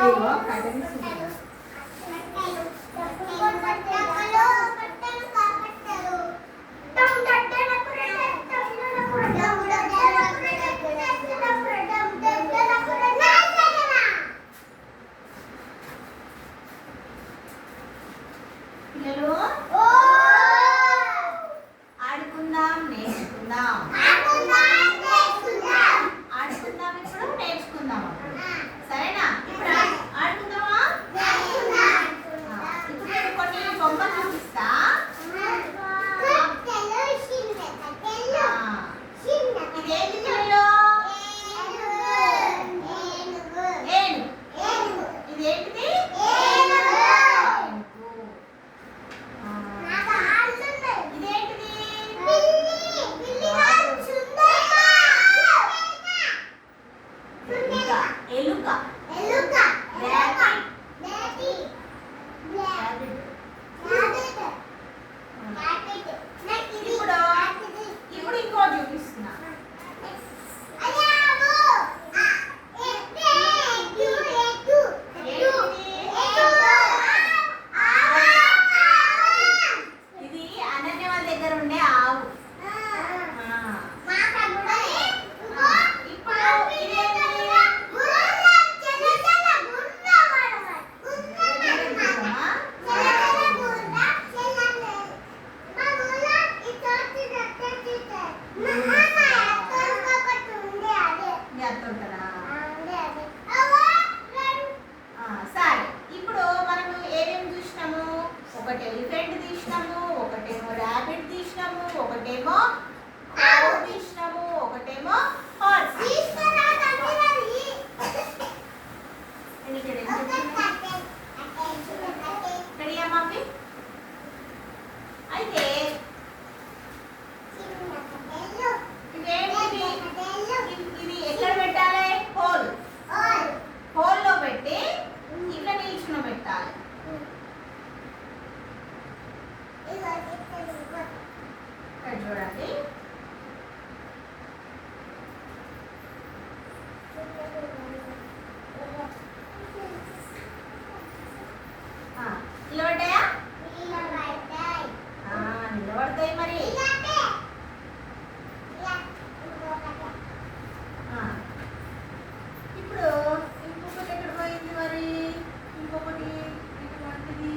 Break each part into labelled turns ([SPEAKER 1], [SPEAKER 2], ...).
[SPEAKER 1] ఇగో cuttings ఉంటాయి. పిల్లలు ఆడుకుందాం, నేర్చుకుందాం. ఆడుకుందాం ఇప్పుడు, నేర్చుకుందాం అప్పుడు. సరేనా? ఇప్పుడు ఆడుకుందామా? ఇప్పుడు నేను కొన్ని బొమ్మలు చూపిస్తా. ఇదేంటి పిల్లలు? ఏనుగు. ఇదేంటిది? ఇదేంటిది? ఎలుక. ఇప్పుడు ఇంకో చూపిస్తున్నా. ఇది అనన్య వాళ్ళ దగ్గర ఉండే ఆవు. సరే, ఇప్పుడు మనం ఏమేమి చూసినాము? ఒకటి ఎలిఫెంట్ తీసినాము, ఒకటేమో ర్యాబిట్ తీసినాము, ఒకటేమో ఆవు తీసినాము, ఒకటేమో హార్స్. రెడీయా మాకి? అయితే ఇది ఎక్కడ పెట్టాలి? హోల్లో పెట్టి ఇట్లా నిల్చుని పెట్టాలి. ఇక్కడ చూడండి. నిలబడ్డాయా? నిలబడతాయి మరి. ఇప్పుడు ఇంకొకటి ఎక్కడ పోయింది మరి? ఇంకొకటి ఎటువంటిది?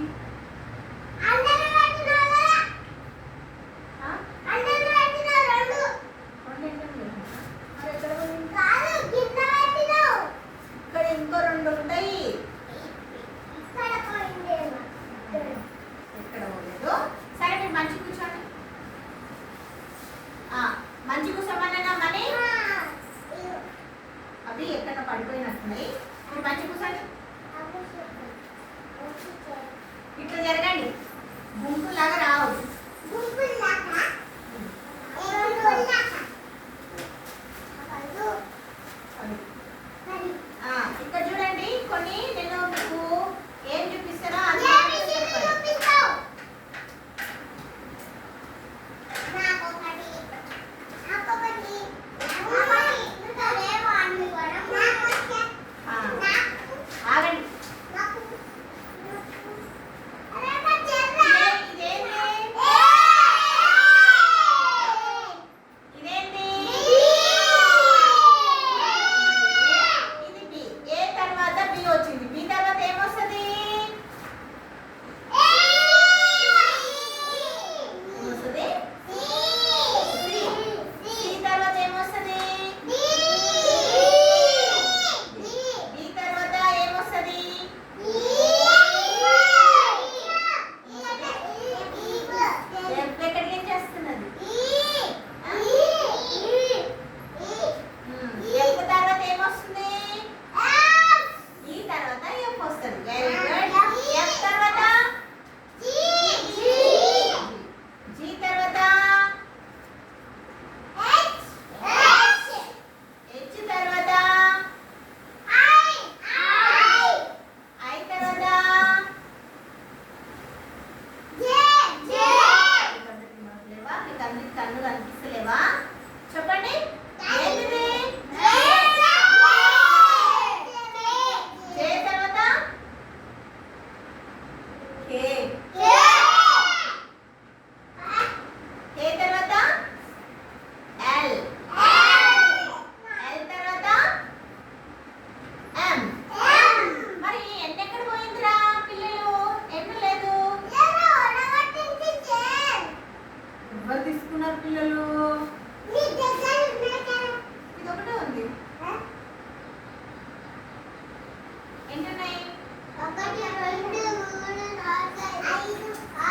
[SPEAKER 1] ఇక్కడ ఇంకో రెండు ఉంటాయి. ఎక్కడ పోలేదు. సరే, మీరు మంచి కూర్చోండి. మంచి కూర్చోమన్నా మనీ అవి ఎక్కడ పడిపోయినట్టున్నాయి. మీరు మంచి కూర్చోండి. ఇట్లా జరగండి. గుంపులాగా రావద్దు. ఇక్కడ చూడండి, కొన్ని నేను మీకు ఏం చూపిస్తానో అది ఆగండి.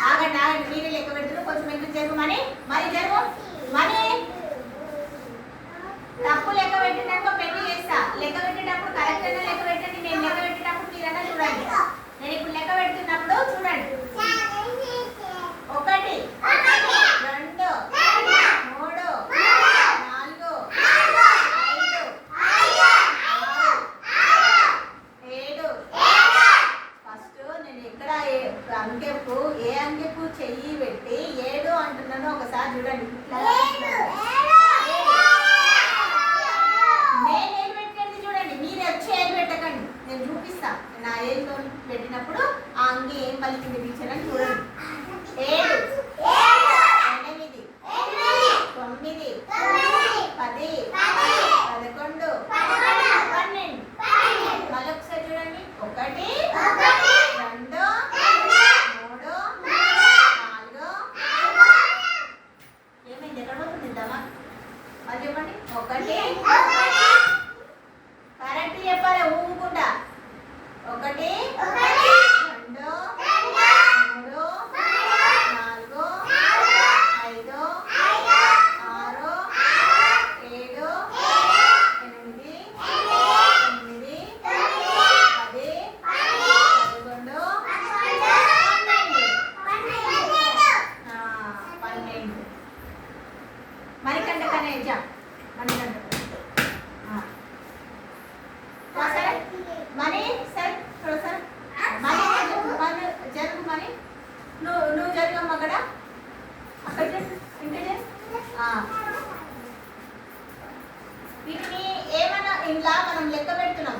[SPEAKER 1] ఆగండి ఆగండి, మీరే లెక్క పెడుతున్నారు. కొంచెం ఎందుకు జరుగు మనీ, మరి జరుగు మనీ. తప్పు లెక్క పెట్టినట్టు పెళ్లి చేస్తా. లెక్క పెట్టేటప్పుడు కరెక్ట్ అయినా లెక్క పెట్టండి. నేను లెక్క పెట్టేటప్పుడు మీరన్నా చూడండి. నేను ఇప్పుడు లెక్క పెడుతున్నప్పుడు చూడండి. 1 2 3 అంకెకు ఏ అంకెకు చెయ్యి పెట్టి 7 అంటున్నాను. ఒకసారి చూడండి. నేను ఏది పెట్టండి చూడండి. మీరు వచ్చి ఏది పెట్టకండి, నేను చూపిస్తా. నా ఏదో పెట్టినప్పుడు ఆ అంకె ఏం పలికింది టీచర్ అని చూడండి. 7 8 9 10 11 12. మళ్ళీ ఒకసారి చూడండి. 1 2 ఏమైంది, ఎక్కడ పోతుంది దమా? అది చెప్పండి. 1 కరెక్ట్ చెప్పాలి ఊరుకుంటా. 1 2 3 4 5 6 7 మణికంఠ కనేజ మణికంఠ సరే మనీ సరే సరే మనీ జరుగు మనీ. నువ్వు జరుగమ్మ అక్కడ అక్కడ ఇంకా వీటిని ఏమన్నా ఇలా మనం లెక్క పెడుతున్నాం.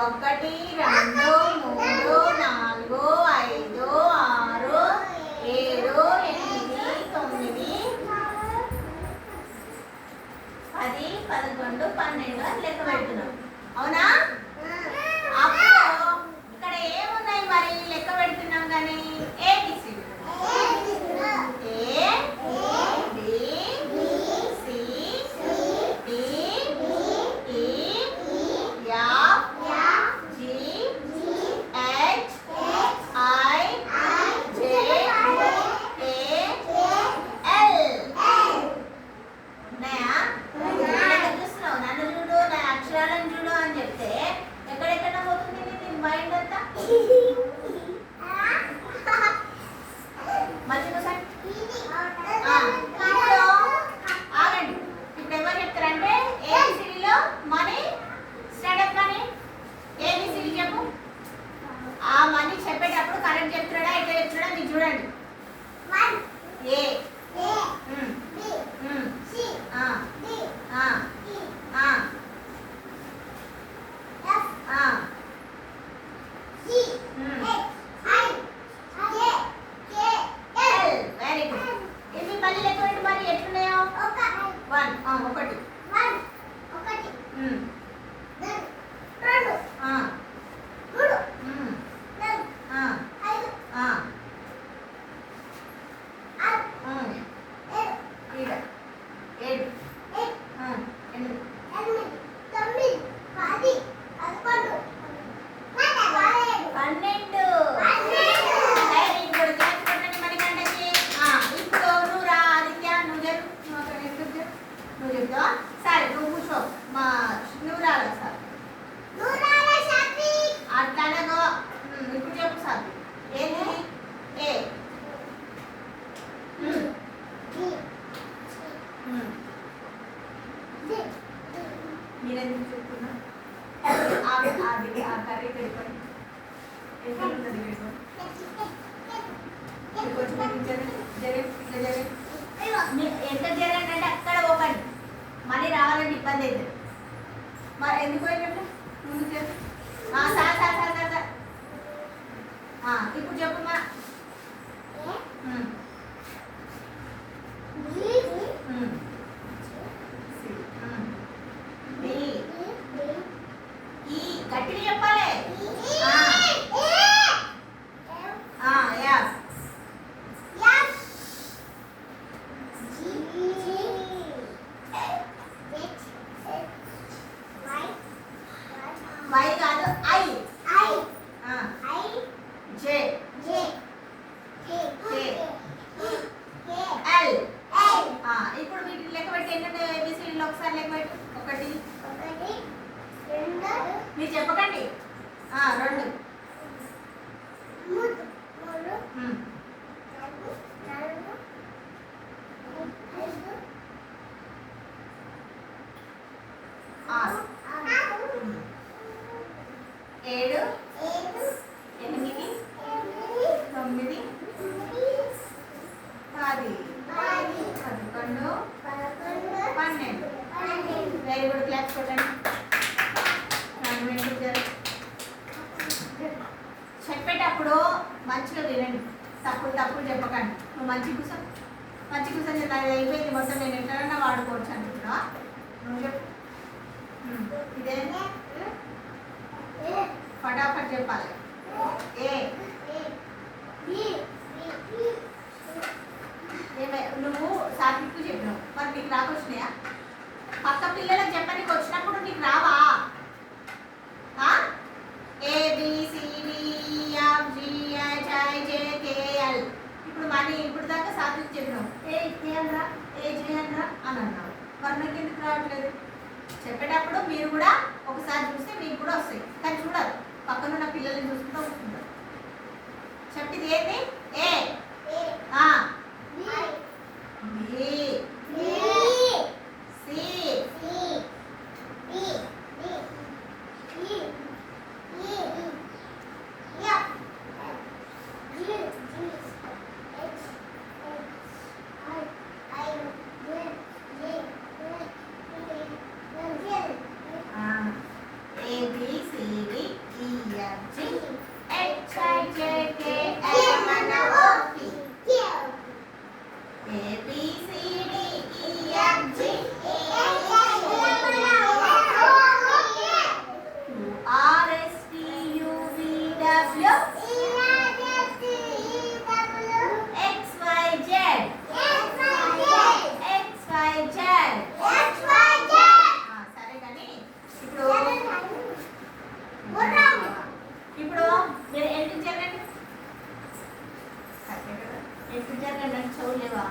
[SPEAKER 1] 1 2 3 4 5 6 7 8 9 10 11 12 అని లెక్క పెడుతున్నాం. అవునా? అప్పుడు ఇక్కడ ఏమున్నాయి మరి లెక్క పెడుతున్నాం కానీ ABCD. A B C D E F G H I J K L. ఉన్నాయా? చూస్తున్నావు, నన్ను చూడు, నా అక్షరాలను చూడు అని చెప్తే ఎక్కడెక్కడ పోతుంది నీ మైండ్ అంతా. మంచిగా ఇప్పుడు ఆగండి. ఇప్పుడు ఎవరు చెప్తారంటే ఏబిసిడిలో మనీ స్టాండప్ కానీ ఏబిసిడి చెప్పు. ఆ మనీ చెప్పేటప్పుడు కరెక్ట్ చెప్తున్నాడా ఎట్లా చెప్తున్నాడా మీరు చూడండి. A very good. ఇవి మళ్ళీ లెక్క పెట్టి మరి ఎట్లున్నాయో. 1 1 సరే నువ్వు కూర్చో. నువ్వు రాలే సార్ అట్లానే ఇప్పుడు చెప్పు సార్. ఏంటి? ఏ మీరెందుకు చెప్తున్నా? ఆ కర్రీ పెట్టుకోండి. ఎక్కడ ఉంటుంది ఎంత జరగండి అంటే అక్కడ పోకండి. మళ్ళీ రావాలంటే ఇబ్బంది అవుతుంది. మరి ఎందుకు పోయినట్టు ముందు చెప్పు. Sir sir sir sir sir ఇప్పుడు చెప్పమ్మా. గట్టిగా చెప్పాలి. వై కాదు ఐ. J L. ఇప్పుడు వీటిని లెక్క పెట్టి ఎన్ని ఏబిసిడీలు ఒకసారి లెక్క పెట్టు. ఒకటి మీరు చెప్పకండి. 2 6 7 8 9 10 11 12 వెరీ గుడ్. క్లాప్స్ కొట్టండి. చెప్పేటప్పుడు మంచిగా వినండి. తప్పులు చెప్పకండి. నువ్వు మంచి కూర్చొని అది అయిపోయింది మొత్తం, నేను ఎట్లన్నా వాడుకోవచ్చు అనుకుంటున్నా. నువ్వు చెప్పు. ఇదే ఫటాఫట్ చెప్పాలి. నువ్వు సాత్విక్ చెప్పినావు, మరి నీకు రాకొచ్చినాయా? పక్క పిల్లలకు చెప్పడానికి వచ్చినప్పుడు నీకు రావా? ABCDEFGHIJKL. ఇప్పుడు దాకా సాత్విక్ చెప్పినావు, ఏరా అని అన్నావు. మరి నాకు ఎందుకు రావట్లేదు? చెప్పేటప్పుడు మీరు కూడా ఒకసారి చూస్తే మీకు కూడా వస్తాయి, కానీ చూడరు. పక్కనున్న పిల్లల్ని చూసుకుంటూ వస్తుంటారు. చెప్పింది ఏంటి? ఇప్పుడు మీరు ఎంత జరగండి, ఎంత జరగండి, చూడలేవా?